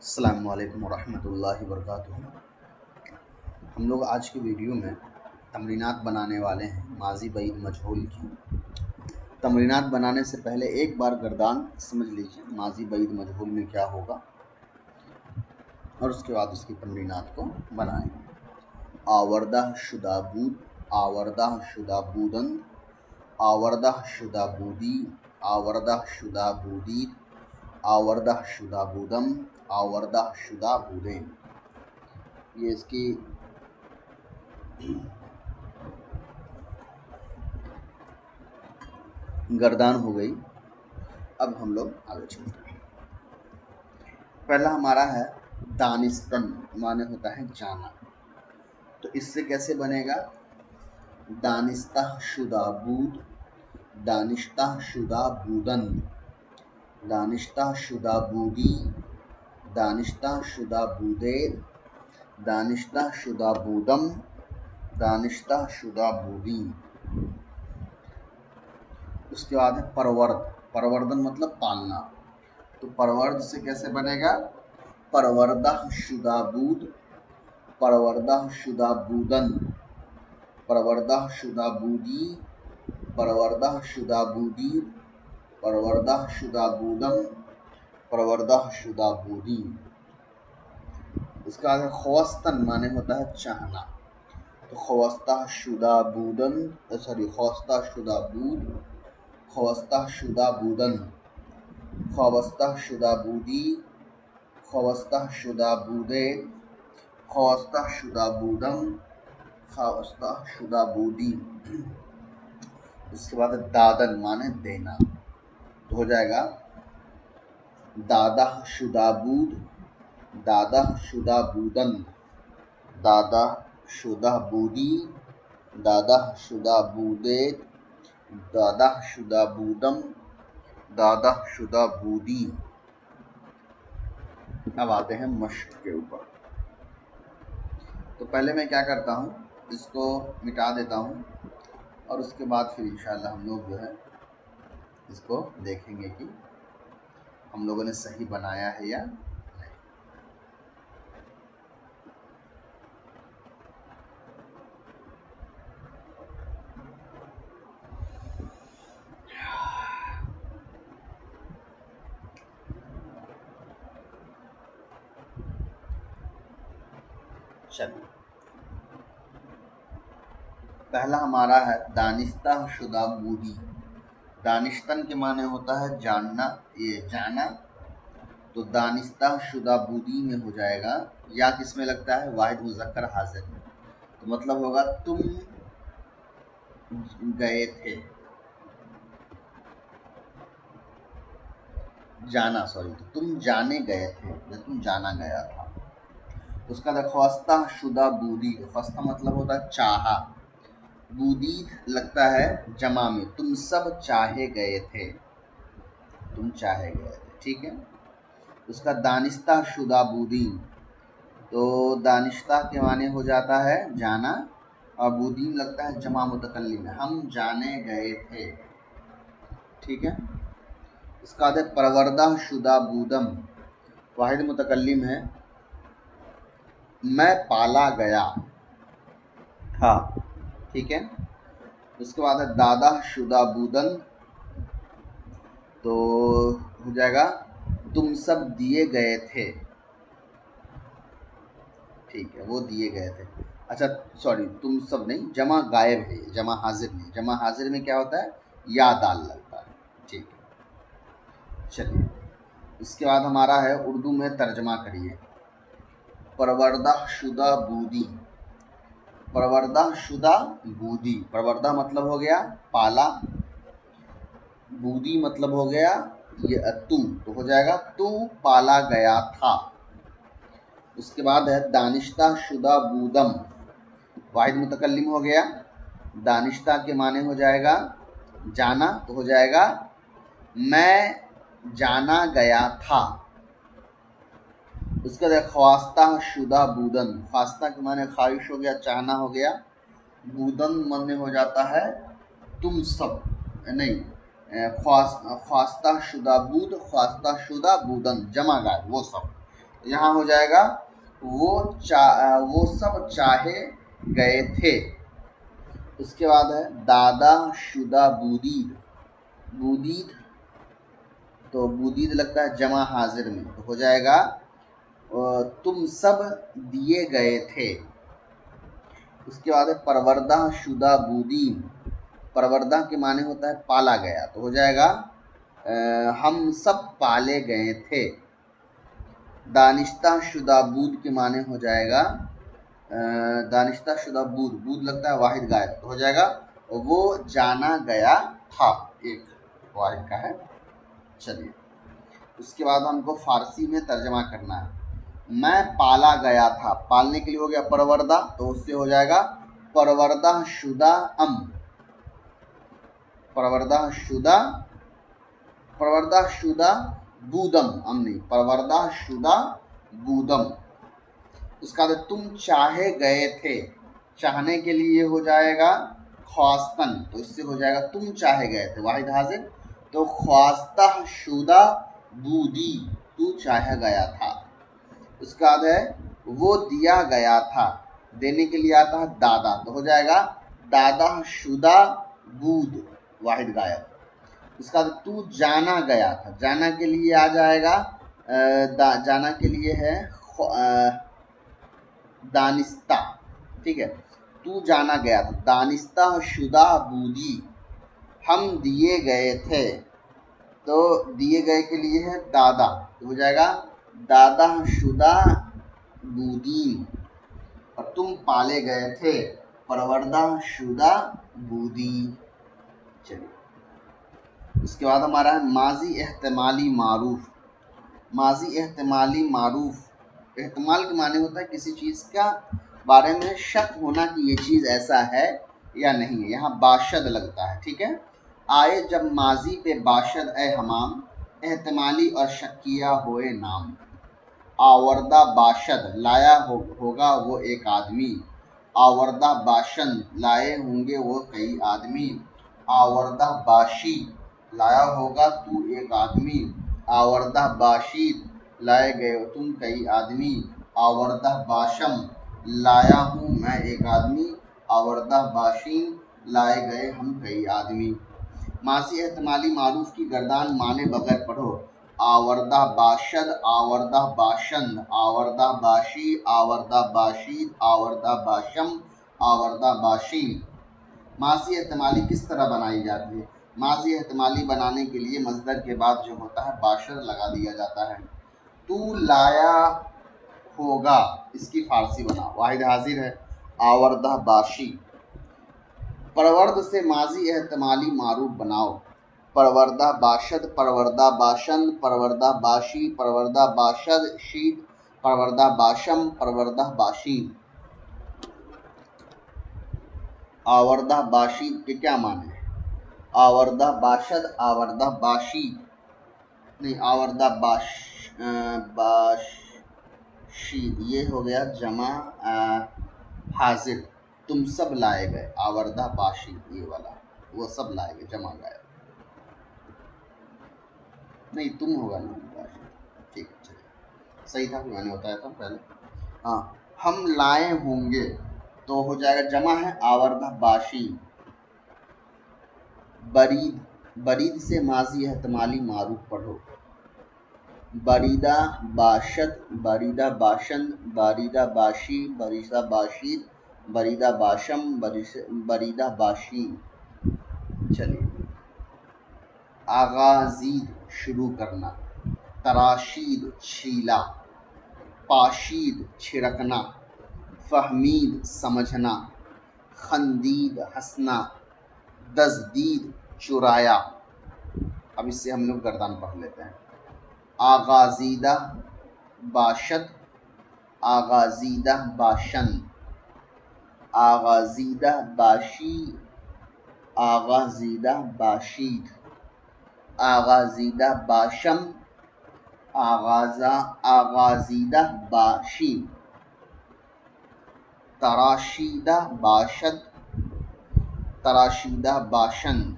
السلام علیکم ورحمۃ اللہ وبرکاتہ۔ ہم لوگ آج کی ویڈیو میں تمرینات بنانے والے ہیں ماضی بعید مجہول کی۔ تمرینات بنانے سے پہلے ایک بار گردان سمجھ لیجیے ماضی بعید مجہول میں کیا ہوگا، اور اس کے بعد اس کی تمرینات کو بنائیں گے۔ آوردہ شدہ بود، آوردہ شدہ بودن، آوردہ شدہ بودی، آوردہ شدہ بودید، آوردہ شدہ بودم، آوردہ شدہ بودین۔ یہ اس کی گردان ہو گئی۔ اب ہم لوگ آگے چلتے ہیں۔ پہلا ہمارا ہے دانستن، معنی ہوتا ہے جانا۔ تو اس سے کیسے بنے گا؟ دانستہ شدہ بود، دانشتہ شدہ بودن، دانشتہ شدہ بودی، دانشتہ شدہ بودید، دانشتہ شدہ بودم، دانشتہ شدہ بودی۔ اس کے بعد ہے پرورد، پروردن مطلب پالنا۔ تو پرورد سے کیسے بنے گا؟ پروردہ شدہ بود، پروردہ شدہ بودن، پروردہ شدہ بودی، پروردہ شدہ بودی، پروردہ شدہ بودم، پروردہ شدہ بودی۔ اس کا ہے خواستن، معنی ہوتا ہے چاہنا۔ تو خواستہ شدہ بودن، خواستہ شدہ بود، خواستہ شدہ بودن، خواستہ شدہ بودی، خواستہ شدہ بودے، خواستہ شدہ بودم، خواستہ شدہ بودی۔ اس کے بعد دادن، معنی دینا۔ تو ہو جائے گا دادہ شدہ بود، دادہ شدہ بودن، دادہ شدہ بودی، دادہ شدہ بودے، دادہ شدہ بودم، دادہ شدہ بودی۔ اب آتے ہیں مشق کے اوپر۔ تو پہلے میں کیا کرتا ہوں، اس کو مٹا دیتا ہوں، اور اس کے بعد پھر انشاءاللہ ہم لوگ جو ہے اس کو دیکھیں گے کہ ہم لوگوں نے صحیح بنایا ہے یا نہیں۔ چلیے، پہلا ہمارا ہے دانستہ شدہ بودی۔ دانستن کے معنی ہوتا ہے جاننا، یہ جانا۔ تو دانستہ شدہ بودی میں ہو جائے گا، یا کس میں لگتا ہے؟ واحد مذکر حاضر میں۔ تو مطلب ہوگا تم گئے تھے، جانا، تو تم جانے گئے تھے یا تم جانا گیا تھا۔ اس کا خواستہ شدہ بودی، خواستہ مطلب ہوتا ہے چاہا، بودی لگتا ہے جمع میں، تم سب چاہے گئے تھے، تم چاہے گئے تھے، ٹھیک ہے۔ اس کا دانستہ شدہ بودی، تو دانشتہ کے معنی ہو جاتا ہے جانا، اور بودین لگتا ہے جمع متکلم میں، ہم جانے گئے تھے، ٹھیک ہے۔ اس کا پروردہ شدہ بودم، واحد متکلم ہے، میں پالا گیا تھا، ٹھیک ہے۔ اس کے بعد ہے دادہ شدہ بودن، تو ہو جائے گا تم سب دیے گئے تھے، ٹھیک ہے، وہ دیے گئے تھے۔ اچھا سوری، تم سب نہیں، جمع غائب ہے، جمع حاضر نہیں۔ جمع حاضر میں کیا ہوتا ہے؟ یا دال لگتا ہے، ٹھیک ہے۔ چلیے، اس کے بعد ہمارا ہے اردو میں ترجمہ کریے۔ پروردہ شدہ بودی، پروردہ شدہ بودی، پروردہ مطلب ہو گیا پالا، بودی مطلب ہو گیا یہ تو ہو جائے گا تو پالا گیا تھا۔ اس کے بعد ہے دانشتہ شدہ بودم، واحد متکلم ہو گیا، دانشتہ کے معنی ہو جائے گا جانا، تو ہو جائے گا میں جانا گیا تھا۔ اس کے بعد خواستہ شدہ بودن، خواستہ کے معنی خواہش ہو گیا، چاہنا ہو گیا، بودن معنی ہو جاتا ہے تم سب، نہیں خواستہ شدہ بود، خواستہ شدہ بودن، جمع غائب وہ سب. یہاں ہو جائے گا وہ سب چاہے گئے تھے. اس کے بعد ہے دادا شدہ بودید. بودید تو بودید لگتا ہے جمع حاضر میں، تو ہو جائے گا تم سب دیے گئے تھے. اس کے بعد ہے پروردہ شدہ بودین. پروردہ کے معنی ہوتا ہے پالا گیا، تو ہو جائے گا ہم سب پالے گئے تھے. دانشتہ شدہ بود کے معنی ہو جائے گا دانشتہ شدہ بود، بود لگتا ہے واحد غائب، تو ہو جائے گا وہ جانا گیا تھا. ایک واحد کا ہے. چلیے اس کے بعد ہم کو فارسی میں ترجمہ کرنا ہے. میں پالا گیا تھا، پالنے کے لیے ہو گیا پروردہ، تو اس سے ہو جائے گا پروردہ شدہ ام. پروردہ شدہ بودم، ام نہیں، پروردہ شدہ بودم. اس کا تم چاہے گئے تھے، چاہنے کے لیے ہو جائے گا خواستن، تو اس سے ہو جائے گا تم چاہے گئے تھے واحد حاضر، تو خواستہ شدہ بودی، تو چاہا گیا تھا. اس کا بعد ہے وہ دیا گیا تھا، دینے کے لیے آتا ہے دادا، تو ہو جائے گا دادا شدہ بود واحد غائب. اس کا تو جانا گیا تھا، جانا کے لیے آ جائے گا جانا کے لیے ہے دانستہ. ٹھیک ہے، تو جانا گیا تھا دانستہ شدہ بودی. ہم دیے گئے تھے، تو دیے گئے کے لیے ہے دادا، تو ہو جائے گا دادا شدہ بودین. اور تم پالے گئے تھے پروردہ شدہ بودی. چلیے اس کے بعد ہمارا ہے ماضی احتمالی معروف. ماضی احتمالی معروف، احتمال کے معنی ہوتا ہے کسی چیز کا بارے میں شک ہونا کہ یہ چیز ایسا ہے یا نہیں ہے. یہاں باشد لگتا ہے. ٹھیک ہے، آئے جب ماضی پہ باشد اے ہمام، احتمالی اور شکیہ ہوئے نام. آوردہ باشد، لایا ہوگا وہ ایک آدمی. آوردہ باشند، لائے ہوں گے وہ کئی آدمی. آوردہ باشی، لایا ہوگا تو ایک آدمی. آوردہ باشید، لائے گئے ہو تم کئی آدمی. آوردہ باشم، لایا ہوں میں ایک آدمی. آوردہ باشین، لائے گئے ہم کئی آدمی. ماضی احتمالی معروف کی گردان مانے بغیر پڑھو. آوردہ باشد، آوردہ باشند، آوردہ باشی، آوردہ باشید، آوردہ باشم، آوردہ باشین. ماضی احتمالی کس طرح بنائی جاتی ہے؟ ماضی احتمالی بنانے کے لیے مصدر کے بعد جو ہوتا ہے باشد لگا دیا جاتا ہے. تو لایا ہوگا، اس کی فارسی بنا، واحد حاضر ہے آوردہ باشی. پرورد سے ماضی احتمالی معروف بناؤ. پروردہ باشد، پروردہ باشند، پروردہ باشی، پروردہ باشد شید، پروردہ باشم، پروردہ باشین. آوردہ باشید کے کیا معنی ہے؟ آوردہ باشد، آوردہ باشید نہیں، آوردہ باشید یہ ہو گیا جمع حاضر. تم سب لائے گئے، آوردہ باشید یہ والا، وہ سب لائے گئے جمع گئے، نہیں تم ہوگا نا باشید. ٹھیک ہے چلیے صحیح تھا، میں نے بتایا تھا پہلے. ہاں ہم لائے ہوں گے، تو ہو جائے گا جمع ہے آوردہ باشی. برید، برید سے ماضی احتمالی معروف پڑھو. بریدہ باشد، بریدہ باشند، بریدہ باشی، بریدہ باشید، بریدہ باشم، بریدہ باشین. چلیے آغازید شروع کرنا. تراشید چھیلا. پاشید چھڑکنا. فہمید سمجھنا. خندید ہنسنا. دزدید چرایا. اب اس سے ہم لوگ گردان پڑھ لیتے ہیں. آغازیدہ باشد، آغازیدہ باشند، آغازیدہ باشی، آغازیدہ باشید، آغازیدہ باشم، آغازیدہ باشین. تراشیدہ باشد، تراشیدہ باشند،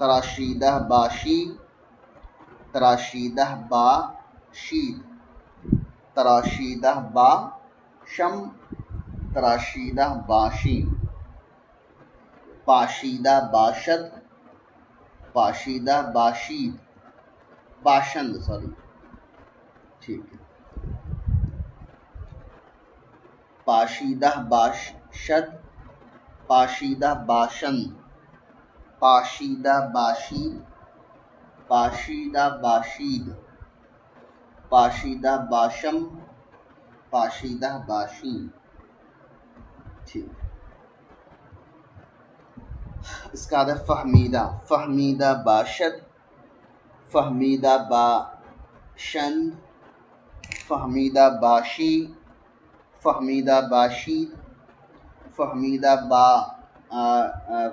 تراشیدہ باشی، تراشیدہ باشید، تراشیدہ باشم، تراشیدہ باشین، پاشیدہ باشد، پاشیدہ باشید، باشند ٹھیک ہے، پاشیدہ باشد، پاشیدہ باشند، پاشیدہ باشید، پاشیدہ باشید، پاشیدہ باشم، پاشیدہ باشین ٹھیک۔ اس کا ہے فہمیدہ، فہمیدہ باشد، فہمیدہ باشند، فہمیدہ باشی، فہمیدہ باشید، فہمیدہ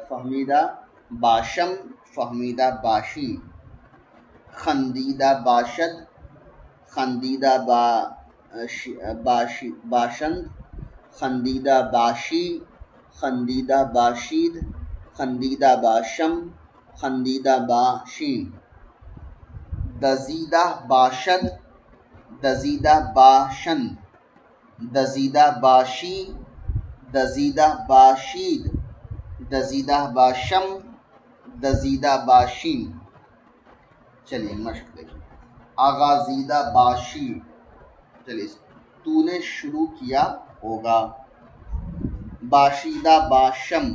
فہمیدہ باشم، فہمیدہ باشین، خندیدہ باشد، خندیدہ باشند، خندیدہ باشی، خندیدہ باشید، خندیدہ باشم، خندیدہ باشین، دزیدہ باشد، دزیدہ باشند، دزیدہ باشی، دزیدہ باشید، دزیدہ باشم، دزیدہ باشین۔ چلیے مشق دیکھیں، آغازیدہ باشی، چلیے تو نے شروع کیا ہوگا، باشیدہ باشم،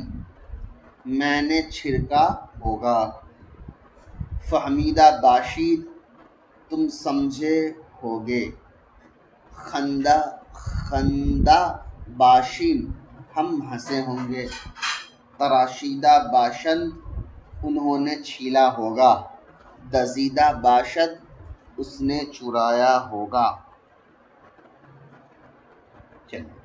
میں نے چھڑکا ہوگا، فہمیدہ باشید، تم سمجھے ہوگے، خندہ باشیم، ہم ہنسے ہوں گے، تراشیدہ باشند، انہوں نے چھیلا ہوگا، دزیدہ باشد، اس نے چرایا ہوگا۔ چلیے،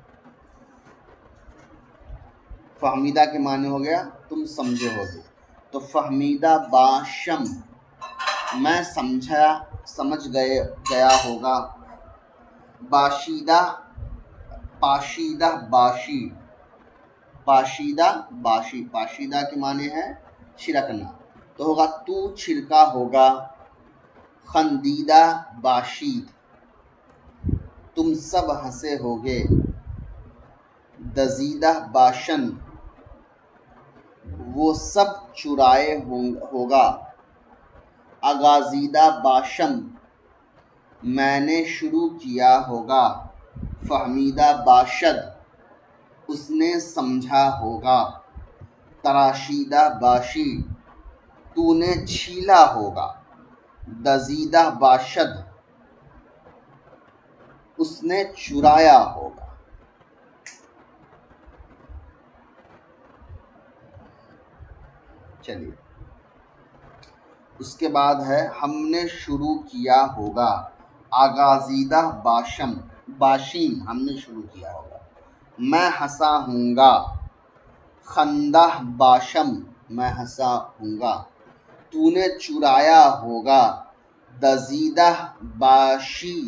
فہمیدہ کے معنی ہو گیا تم سمجھے ہوگے، تو فہمیدہ باشم، میں سمجھ گیا ہوگا، باشیدہ، پاشیدہ باشی، پاشیدہ باشی، پاشیدہ کے معنی ہے چھڑکنا، تو ہوگا تو چھڑکا ہوگا، خندیدہ باشید، تم سب ہنسے ہوگے، دزیدہ باشند، وہ سب چرائے ہوگا، آغازیدہ باشم، میں نے شروع کیا ہوگا، فہمیدہ باشد، اس نے سمجھا ہوگا، تراشیدہ باشی، تو نے چھیلا ہوگا، دزیدہ باشد، اس نے چرایا ہوگا۔ چلیے، اس کے بعد ہے ہم نے شروع کیا ہوگا، آغازیدہ باشم، باشیم، ہم نے شروع کیا ہوگا، میں ہنسا ہوں گا، خندہ باشم، میں ہنسا ہوں گا، تو نے چرایا ہوگا، دزیدہ باشی،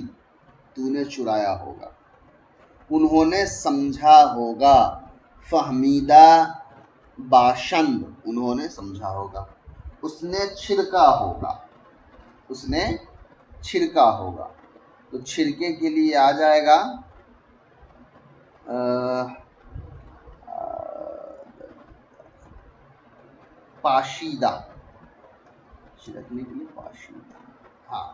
تو نے چرایا ہوگا، انہوں نے سمجھا ہوگا، فہمیدہ باشند، انہوں نے سمجھا ہوگا، اس نے چھڑکا ہوگا، اس نے چھڑکا ہوگا، تو چھڑکے کے لیے آ جائے گا پاشیدہ، چھڑکنے کے لیے پاشیدہ، ہاں،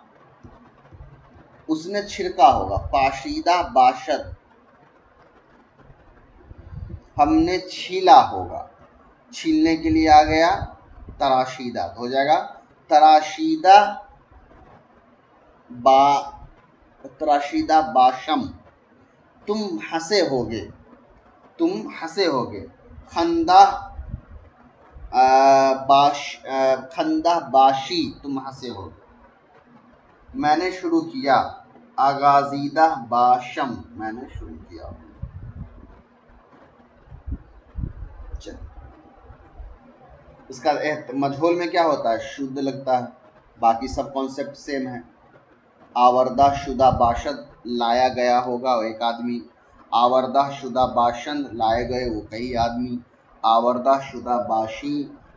اس نے چھڑکا ہوگا، پاشیدہ باشد، ہم نے چھیلا ہوگا، چھیلنے کے لیے آ گیا تراشیدہ، تو ہو جائے گا تراشیدہ تراشیدہ باشم، تم ہنسے ہوگے، تم ہنسے ہوگے، خندہ باشی، تم ہنسے ہوگے، میں نے شروع کیا، آغازیدہ باشم، میں نے شروع کیا۔ اس کا مجہول میں کیا ہوتا ہے؟ شدھ لگتا ہے، باقی سب کانسیپٹ سیم ہے۔ آوردہ شدہ باشد، لایا گیا ہوگا وہ ایک آدمی، آوردہ شدہ باشند، لائے گئے وہ کئی آدمی، آوردہ شدہ باشی،